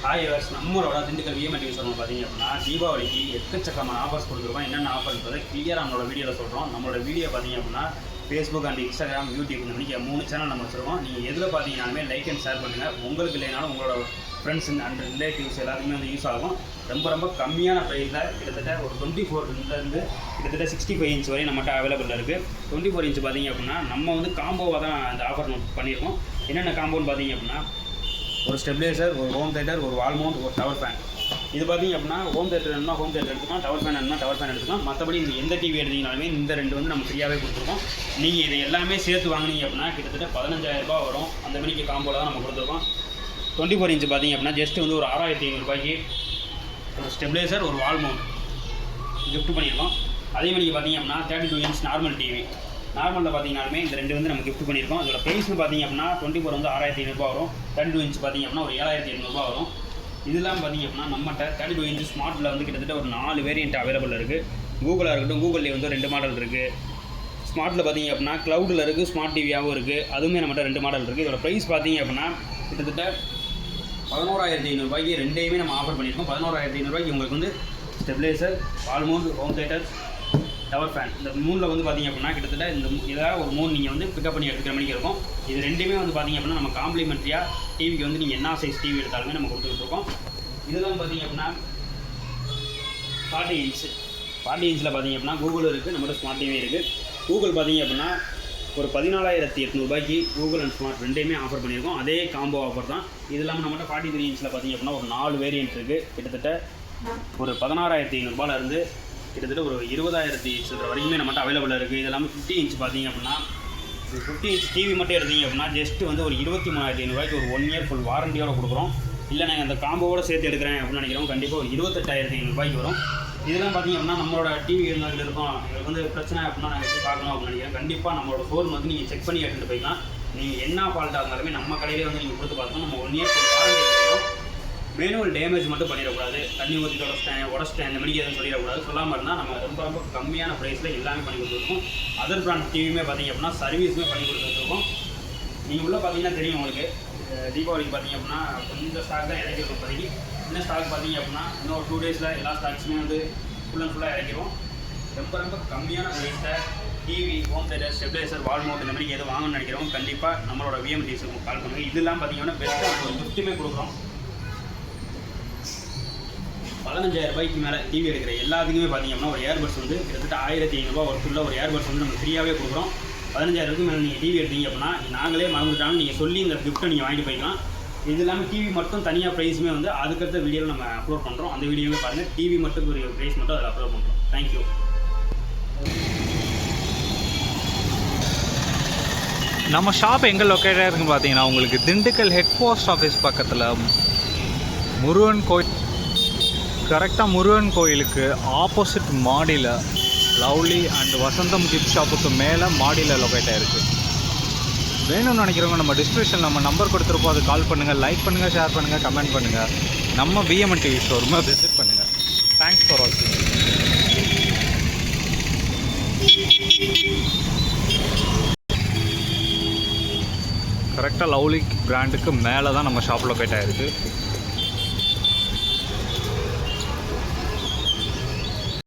Hi viewers, நம்மளோட Dindigul VMI TV showroom பார்த்தீங்க அப்படின்னா தீபாவளிக்கு எக்கச்சக்கமான ஆஃபர்ஸ் கொடுத்துருக்கோம். என்னென்ன ஆஃபர்ன்றதை கிளியராக நம்மளோட வீடியோவில் சொல்கிறோம். நம்மளோட வீடியோ பார்த்தீங்க அப்படின்னா ஃபேஸ்புக் அண்ட் இன்ஸ்டாகிராம், யூடியூப் இந்த மாதிரி 3 சேனல் நம்ம வச்சுருக்கோம். நீங்கள் எதில் பார்த்தீங்கன்னாலுமே லைக் அண்ட் ஷேர் பண்ணுங்கள். உங்களுக்கு இல்லைனாலும் உங்களோட ஃப்ரெண்ட்ஸ் அண்ட் ரிலேட்டிவ்ஸ் எல்லாத்துக்குமே வந்து யூஸ் ஆகும். ரொம்ப கம்மியான ப்ரைஸில் கிட்டத்தட்ட ஒரு 24 கிட்டத்தட்ட 65 இன்ச் வரையும் நம்மகிட்ட அவைலபிள் இருக்குது. 24 இன்ச் பார்த்தீங்க அப்படின்னா நம்ம வந்து காம்போவாக தான் அந்த ஆஃபர் பண்ணியிருக்கோம். என்னென்ன காம்போன்னு பார்த்தீங்க அப்படின்னா ஒரு ஸ்டெபிலைசர், ஒரு ஹோம் தேட்டர், ஒரு வால் மவுண்ட், ஒரு டவர் ஃபேன். இது பார்த்தீங்க அப்படின்னா ஹோம் தேட்டர் வேணும்னா ஹோம் தேட்டர் எடுத்துக்கலாம், டவர் ஃபேன் வேணும்னா டவர் ஃபேன் எடுத்துக்கலாம். மற்றபடி இந்த எந்த டிவி எடுத்தீங்கனாலுமே இந்த 2 வந்து நம்ம ஃப்ரீயாகவே கொடுத்துருக்கோம். நீங்கள் இதை எல்லாமே சேர்த்து வாங்கினீங்க அப்படின்னா கிட்டத்தட்ட 15,000 ரூபா வரும். அந்த மணிக்கு காம்போவில் தான் நம்ம கொடுத்துருக்கோம். 24 இன்ச் பார்த்தீங்க அப்படின்னா ஜஸ்ட் வந்து ஒரு 6,500 ரூபாய்க்கு ஒரு ஸ்டெபிலைசர், ஒரு வால் மவுண்ட் கிஃப்ட் பண்ணியிருக்கோம். அதே மணிக்கு பார்த்தீங்க அப்படின்னா 32 இன்ச் நார்மல் டிவி. நார்மலில் பார்த்தீங்கன்னாலுமே இந்த 2 வந்து நம்ம கிஃப்ட் பண்ணியிருக்கோம். இதோட ப்ரைஸ்னு பார்த்தீங்க அப்படின்னா 24 வந்து 6,500 ரூபா வரும். 32 இன்ச் பார்த்தீங்க அப்படின்னா ஒரு 7,800 ரூபா வரும். இதெல்லாம் பார்த்தீங்க அப்படின்னா நம்மகிட்ட 32 இன்ச் ஸ்மார்ட்டில் வந்து கிட்டத்தட்ட ஒரு 4 வேரியண்ட் அவைலபிள் இருக்குது. கூகுளாக இருக்கட்டும், கூகுள்லேயே வந்து 2 மாடல் இருக்குது. ஸ்மார்ட்டில் பார்த்தீங்க அப்படின்னா க்ளவுடில் இருக்குது, ஸ்மார்ட் டிவியாகவும் இருக்குது. அதுவுமே நம்மகிட்ட 2 மாடல் இருக்குது. இதோட ப்ரைஸ் பார்த்தீங்க அப்படின்னா கிட்டத்தட்ட 11,500 ரூபாய்க்கு 2யுமே நம்ம ஆஃபர் பண்ணியிருக்கோம். 11,500 ரூபாய்க்கு உங்களுக்கு வந்து ஸ்டெபிலைசர், வால் mount, home theatre, tower fan இந்த 3ல் வந்து பார்த்திங்க அப்படின்னா கிட்டத்தட்ட இந்த ஏதாவது ஒரு 3 நீங்கள் வந்து பிக்கப் பண்ணி எடுக்கிற மாதிரி இருக்கும். இது 2மே வந்து பார்த்திங்க அப்படின்னா நம்ம காம்ப்ளிமெண்ட்ரியாக டிவிக்கு வந்து நீங்கள் என்ன சைஸ் டிவி எடுத்தாலுமே நம்ம கொடுத்துட்ருக்கோம். இதெல்லாம் பார்த்திங்க அப்படின்னா 40 இன்ச்சில் பார்த்திங்க அப்படின்னா கூகுள் இருக்குது, நம்மகிட்ட ஸ்மார்ட் டிவி இருக்குது. கூகுள் பார்த்திங்க அப்படின்னா ஒரு 14,800 ரூபாய்க்கு கூகுள் அண்ட் ஸ்மார்ட் 2மே ஆஃபர் பண்ணியிருக்கோம். அதே காம்போ ஆஃபர் தான். இது இல்லாமல் நம்மகிட்ட 43 இன்ச்சில் பார்த்திங்க அப்படின்னா ஒரு 4 வேரியன்ட் இருக்குது. கிட்டத்தட்ட ஒரு 16,500 ரூபாயிலேருந்து கிட்டத்தட்ட ஒரு 20,000 வரைக்குமே நம்மகிட்ட அவைலபிள் இருக்குது. இது எல்லாமே 50 இன்ச் பார்த்தீங்க அப்படின்னா 50 இன்ச் டிவி மட்டும் எடுத்தீங்க அப்படின்னா ஜஸ்ட் வந்து ஒரு 23,500 ரூபாய்க்கு ஒரு 1 இயர் ஃபுல் வாரண்டியோட கொடுக்குறோம். இல்லை நாங்கள் அந்த காம்போவோட சேர்த்து எடுக்கிறேன் அப்படின்னு நினைக்கிறோம், கண்டிப்பாக ஒரு 28,500 ரூபாய்க்கு வரும். இதெல்லாம் பார்த்திங்க அப்படின்னா நம்மளோட டிவி இருந்தால் இருக்கும், எங்களுக்கு வந்து பிரச்சனை அப்படின்னா நாங்கள் எப்படி பார்க்கணும் அப்படின்னு நினைக்கிறேன். கண்டிப்பாக நம்மளோட ஃபோன் வந்து நீங்கள் செக் பண்ணி எடுத்துகிட்டு போய்க்கலாம். நீங்கள் என்ன ஃபால்ட்டாக இருந்தாலுமே நம்ம கடையிலே வந்து நீங்கள் கொடுத்து பார்த்தோம். நம்ம 1 இயர் ஃபுல் வாரண்டி கொடுக்குறோம். மேனுவல் டேமேஜ் மட்டும் பண்ணிடக்கூடாது, தண்ணி ஊற்றி உடச்சிட்டேன் இந்த மணிக்கு எதுவும் சொல்லிடக்கூடாது. சொல்லாமல் இருந்தால் நம்ம ரொம்ப கம்மியான ப்ரைஸில் எல்லாமே பண்ணி கொடுத்துருக்கோம். அதர் பிராண்ட் டிவியுமே பார்த்திங்க அப்படின்னா சர்வீஸுமே பண்ணி கொடுத்துருக்கோம். நீங்கள் உள்ளே பார்த்தீங்கன்னா தெரியும் உங்களுக்கு. தீபாவளிக்கு பார்த்திங்க அப்படின்னா கொஞ்சம் ஸ்டாக் தான் இறக்கிருக்கோம். இப்போதைக்கு இன்னும் ஸ்டாக் பார்த்திங்க அப்படின்னா இன்னும் ஒரு 2 டேஸில் எல்லா ஸ்டாக்ஸுமே வந்து ஃபுல்லாக இறக்கிடுவோம். ரொம்ப கம்மியான ப்ரைஸில் டிவி, ஹோம் தேட்டர், ஸ்டெபிலைசர், வால் மவுண்ட் இந்த மாதிரி எதுவும் வாங்கணும்னு நினைக்கிறோம், கண்டிப்பாக நம்மளோட விஎம் டிவிஸுக்கு கால் பண்ணுங்கள். இதெல்லாம் பார்த்திங்கன்னா பெஸ்ட்டாக ஒரு கிஃப்ட்டுமே கொடுக்குறோம். 15,000 ரூபாய்க்கு மேலே டிவி எடுக்கிற எல்லாத்துக்குமே பார்த்திங்க அப்படின்னா ஒரு ஏர்பட்ஸ் வந்து கிட்டத்தட்ட 1,500 ரூபா ஒருக்குள்ள ஒரு ஏர்பட்ஸ் வந்து நம்ம ஃப்ரீயாகவே கொடுக்குறோம். 15,000 மேலே நீங்கள் டிவி எடுத்தீங்க அப்படின்னா நாங்களே மறந்துட்டாலும் நீங்கள் சொல்லி இந்த கிஃப்ட்டை நீங்கள் வாங்கிட்டு போய்க்கலாம். இது இல்லாமல் டிவி மட்டும் தனியாக ப்ரைஸுமே வந்து அதுக்கடுத்த வீடியோவில் நம்ம அப்லோட் பண்ணுறோம். அந்த வீடியோவே பாருங்கள். டிவி மட்டும் ஒரு ப்ரைஸ் மட்டும் அதில் அப்லோட் பண்ணுறோம். தேங்க்யூ. நம்ம ஷாப் எங்கே லொக்கேட்டாக இருக்குன்னு பார்த்தீங்கன்னா உங்களுக்கு திண்டுக்கல் ஹெட் போஸ்ட் ஆஃபீஸ் பக்கத்தில் முருகன் கோயில், கரெக்டாக முருகன் கோயிலுக்கு ஆப்போசிட் மாடியில் லவ்லி அண்ட் வசந்தம் கிஃப்ட் ஷாப்புக்கு மேலே மாடியில் லொக்கேட் ஆகிருக்கு. வேணும்னு நினைக்கிறவங்க நம்ம டிஸ்கிரிப்ஷனில் நம்ம நம்பர் கொடுத்துருப்போம், அது கால் பண்ணுங்கள், லைக் பண்ணுங்கள், ஷேர் பண்ணுங்கள், கமெண்ட் பண்ணுங்கள். நம்ம விஎம்என் டிவி ஷோரூமை விசிட் பண்ணுங்கள். தேங்க்ஸ் ஃபார் வாட்சிங். கரெக்டாக லவ்லி பிராண்டுக்கு மேலே தான் நம்ம ஷாப் லொக்கேட் ஆகிருக்கு.